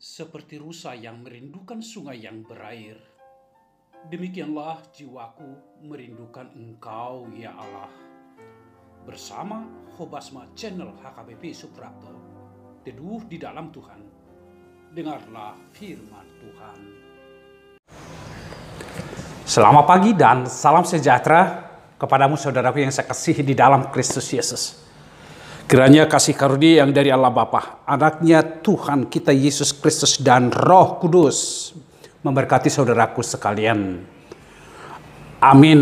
seperti rusa yang merindukan sungai yang berair. Demikianlah jiwaku merindukan Engkau, ya Allah. Bersama Hobasma Channel HKBP Suprapto, teduh di dalam Tuhan. Dengarlah firman Tuhan. Selamat pagi dan salam sejahtera kepadamu saudaraku yang saya kasihi di dalam Kristus Yesus. Kiranya kasih karunia yang dari Allah Bapa, anaknya Tuhan kita Yesus Kristus dan Roh Kudus memberkati saudaraku sekalian. Amin.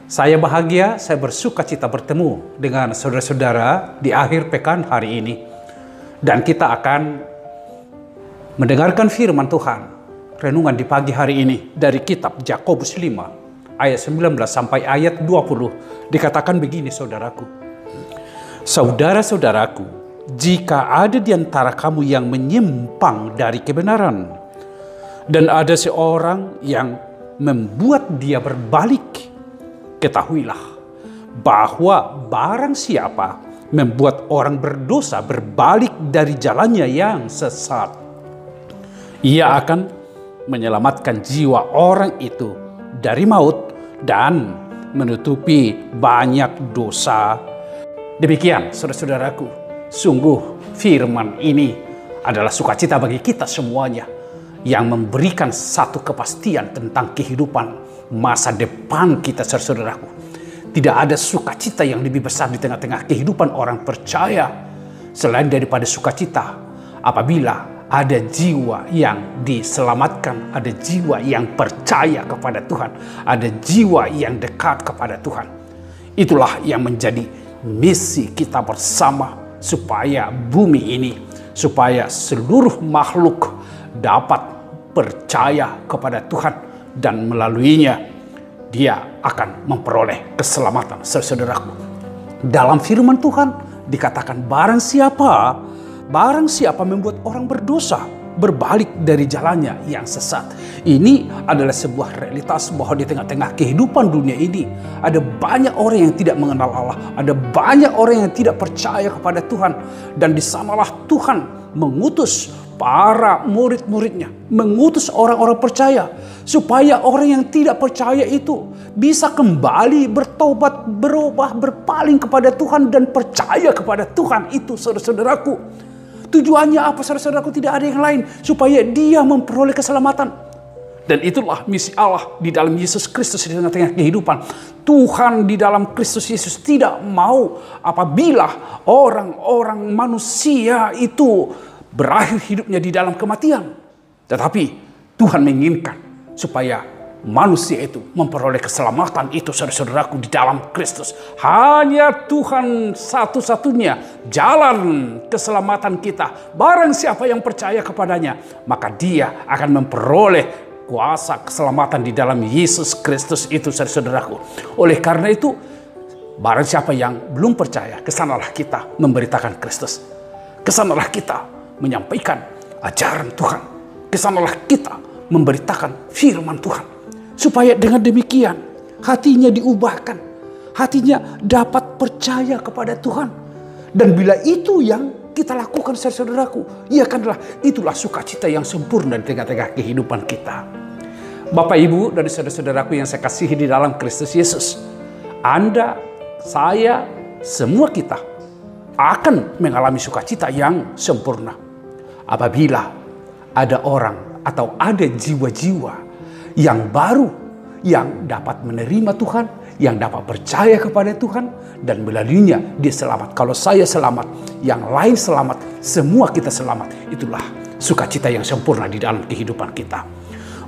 Saya bahagia, saya bersuka cita bertemu dengan saudara-saudara di akhir pekan hari ini. Dan kita akan mendengarkan firman Tuhan. Renungan di pagi hari ini dari kitab Yakobus 5 ayat 19 sampai ayat 20 dikatakan begini saudaraku. Saudara-saudaraku, jika ada di antara kamu yang menyimpang dari kebenaran dan ada seorang yang membuat dia berbalik, ketahuilah bahwa barang siapa membuat orang berdosa berbalik dari jalannya yang sesat, ia akan menyelamatkan jiwa orang itu dari maut dan menutupi banyak dosa. Demikian saudara-saudaraku, sungguh firman ini adalah sukacita bagi kita semuanya yang memberikan satu kepastian tentang kehidupan masa depan kita saudara-saudaraku. Tidak ada sukacita yang lebih besar di tengah-tengah kehidupan orang percaya selain daripada sukacita apabila ada jiwa yang diselamatkan, ada jiwa yang percaya kepada Tuhan, ada jiwa yang dekat kepada Tuhan. Itulah yang menjadi misi kita bersama supaya bumi ini, supaya seluruh makhluk dapat percaya kepada Tuhan dan melaluinya dia akan memperoleh keselamatan. Saudaraku, dalam firman Tuhan dikatakan barang siapa membuat orang berdosa berbalik dari jalannya yang sesat. Ini adalah sebuah realitas bahwa di tengah-tengah kehidupan dunia ini ada banyak orang yang tidak mengenal Allah, ada banyak orang yang tidak percaya kepada Tuhan, dan di sanalah Tuhan mengutus para murid-muridnya, mengutus orang-orang percaya supaya orang yang tidak percaya itu bisa kembali bertobat, berubah, berpaling kepada Tuhan dan percaya kepada Tuhan. Itu saudara-saudaraku. Tujuannya apa saudara-saudaraku? Tidak ada yang lain, supaya dia memperoleh keselamatan. Dan itulah misi Allah di dalam Yesus Kristus di tengah-tengah kehidupan. Tuhan di dalam Kristus Yesus tidak mau apabila orang-orang manusia itu berakhir hidupnya di dalam kematian. Tetapi Tuhan menginginkan supaya manusia itu memperoleh keselamatan itu saudara-saudaraku di dalam Kristus. Hanya Tuhan satu-satunya jalan keselamatan kita. Barang siapa yang percaya kepadanya, maka dia akan memperoleh kuasa keselamatan di dalam Yesus Kristus itu saudara-saudaraku. Oleh karena itu, barang siapa yang belum percaya, kesanalah kita memberitakan Kristus. Kesanalah kita menyampaikan ajaran Tuhan. Kesanalah kita memberitakan firman Tuhan. Supaya dengan demikian hatinya diubahkan, hatinya dapat percaya kepada Tuhan. Dan bila itu yang kita lakukan saudaraku, itulah sukacita yang sempurna di tengah-tengah kehidupan kita. Bapak, Ibu, dan saudara-saudaraku yang saya kasihi di dalam Kristus Yesus, Anda, saya, semua kita akan mengalami sukacita yang sempurna apabila ada orang atau ada jiwa-jiwa yang baru, yang dapat menerima Tuhan, yang dapat percaya kepada Tuhan, dan melaluinya dia selamat. Kalau saya selamat, yang lain selamat, semua kita selamat. Itulah sukacita yang sempurna di dalam kehidupan kita.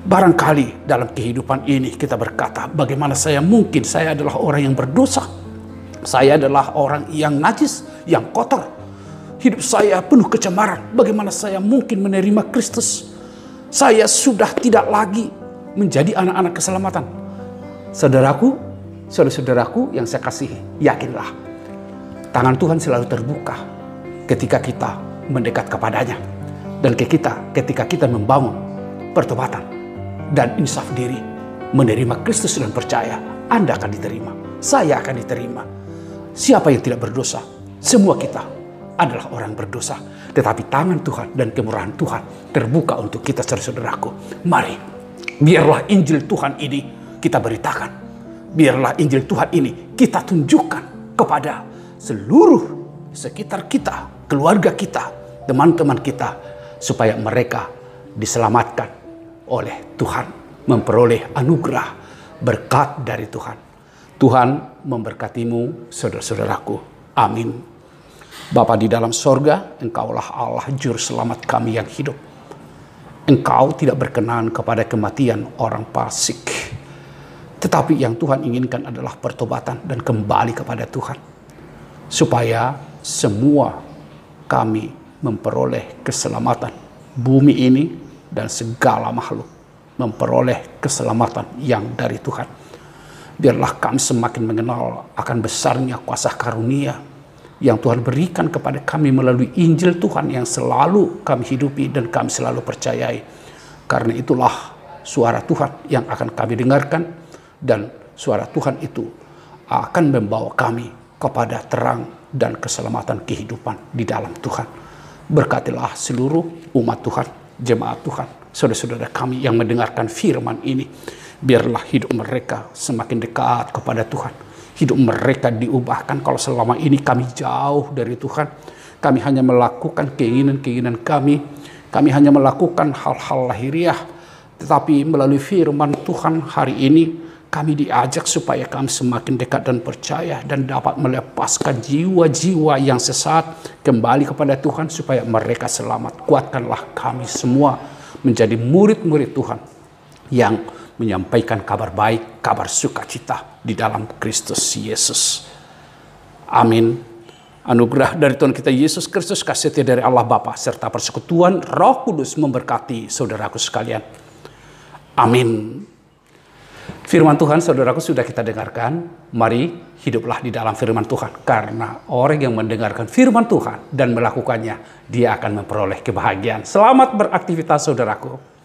Barangkali dalam kehidupan ini kita berkata, bagaimana saya adalah orang yang berdosa. Saya adalah orang yang najis, yang kotor. Hidup saya penuh kecemaran. Bagaimana saya mungkin menerima Kristus? Saya sudah tidak lagi menjadi anak-anak keselamatan. Saudaraku, saudara-saudaraku yang saya kasihi, yakinlah tangan Tuhan selalu terbuka ketika kita mendekat kepadanya. Dan ketika kita membangun pertobatan dan insaf diri, menerima Kristus dan percaya, Anda akan diterima, saya akan diterima. Siapa yang tidak berdosa? Semua kita adalah orang berdosa. Tetapi tangan Tuhan dan kemurahan Tuhan terbuka untuk kita saudaraku. Mari, biarlah Injil Tuhan ini kita beritakan. Biarlah Injil Tuhan ini kita tunjukkan kepada seluruh sekitar kita, keluarga kita, teman-teman kita, supaya mereka diselamatkan oleh Tuhan, memperoleh anugerah berkat dari Tuhan. Tuhan memberkatimu saudara-saudaraku. Amin. Bapa di dalam sorga, Engkaulah Allah juru selamat kami yang hidup. Engkau tidak berkenan kepada kematian orang fasik. Tetapi yang Tuhan inginkan adalah pertobatan dan kembali kepada Tuhan. Supaya semua kami memperoleh keselamatan. Bumi ini dan segala makhluk memperoleh keselamatan yang dari Tuhan. Biarlah kami semakin mengenal akan besarnya kuasa karunia yang Tuhan berikan kepada kami melalui Injil Tuhan yang selalu kami hidupi dan kami selalu percayai. Karena itulah suara Tuhan yang akan kami dengarkan, dan suara Tuhan itu akan membawa kami kepada terang dan keselamatan kehidupan di dalam Tuhan. Berkatilah seluruh umat Tuhan, jemaat Tuhan, saudara-saudara kami yang mendengarkan firman ini. Biarlah hidup mereka semakin dekat kepada Tuhan. Hidup mereka diubahkan. Kalau selama ini kami jauh dari Tuhan, kami hanya melakukan keinginan-keinginan kami. Kami hanya melakukan hal-hal lahiriah. Tetapi melalui firman Tuhan hari ini, kami diajak supaya kami semakin dekat dan percaya dan dapat melepaskan jiwa-jiwa yang sesat kembali kepada Tuhan supaya mereka selamat. Kuatkanlah kami semua menjadi murid-murid Tuhan yang menyampaikan kabar baik, kabar sukacita di dalam Kristus Yesus. Amin. Anugerah dari Tuhan kita Yesus Kristus, kasih setia dari Allah Bapa, serta persekutuan Roh Kudus memberkati saudaraku sekalian. Amin. Firman Tuhan saudaraku sudah kita dengarkan. Mari hiduplah di dalam firman Tuhan. Karena orang yang mendengarkan firman Tuhan dan melakukannya, dia akan memperoleh kebahagiaan. Selamat beraktivitas saudaraku.